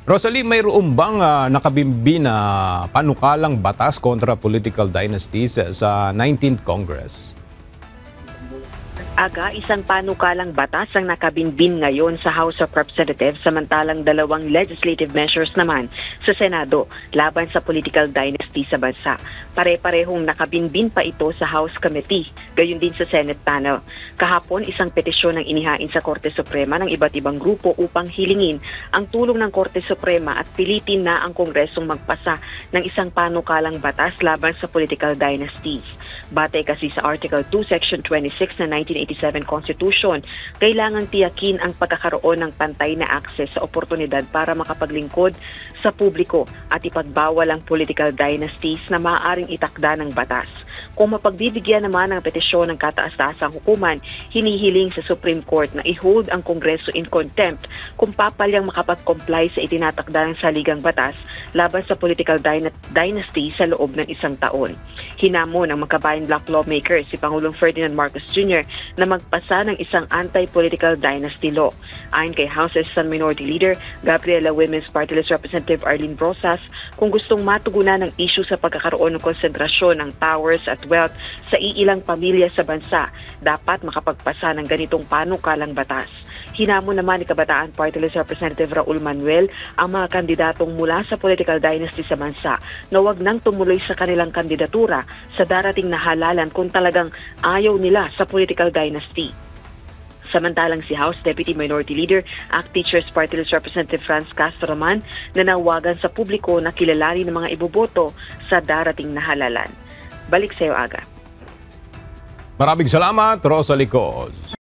Rosalie, mayroon bang nakabimbi na panukalang batas kontra political dynasties sa 19th Congress? Isang panukalang batas ang nakabinbin ngayon sa House of Representatives samantalang dalawang legislative measures naman sa Senado laban sa political dynasty sa bansa. Pare-parehong nakabinbin pa ito sa House Committee, gayon din sa Senate panel. Kahapon, isang petisyon ang inihain sa Korte Suprema ng iba't ibang grupo upang hilingin ang tulong ng Korte Suprema at pilitin na ang Kongresong magpasa ng isang panukalang batas laban sa political dynasties. Batay kasi sa Article 2, Section 26 ng 1987 Constitution, kailangang tiyakin ang pagkakaroon ng pantay na akses sa oportunidad para makapaglingkod sa publiko at ipagbawal ang political dynasties na maaaring itakda ng batas. Kung mapagbibigyan naman ng petisyon ng kataas-taasang hukuman, hinihiling sa Supreme Court na i-hold ang Kongreso in contempt kung papalyang makapag-comply sa itinatakda ng saligang batas laban sa political dynasty sa loob ng isang taon. Hinamon ng magkabayang black lawmaker si Pangulong Ferdinand Marcos Jr. na magpasa ng isang anti-political dynasty law. Ayon kay House Assistant Minority Leader Gabriela Women's Party List Representative Arlene Brosas, kung gustong matugunan ng issue sa pagkakaroon ng konsentrasyon ng powers at wealth sa iilang pamilya sa bansa, dapat makapagpasa ng ganitong panukalang batas. Hinamon naman ni Kabataan Party List Representative Raul Manuel ang mga kandidatong mula sa political dynasty sa bansa na wag nang tumuloy sa kanilang kandidatura sa darating na halalan kung talagang ayaw nila sa political dynasty. Samantalang si House Deputy Minority Leader, ACT Teachers Party List Representative Franz Castro naman nanawagan sa publiko na kilalanin ng mga iboboto sa darating na halalan. Balik sa iyo, Aga. Maraming salamat, Rosalie Coz.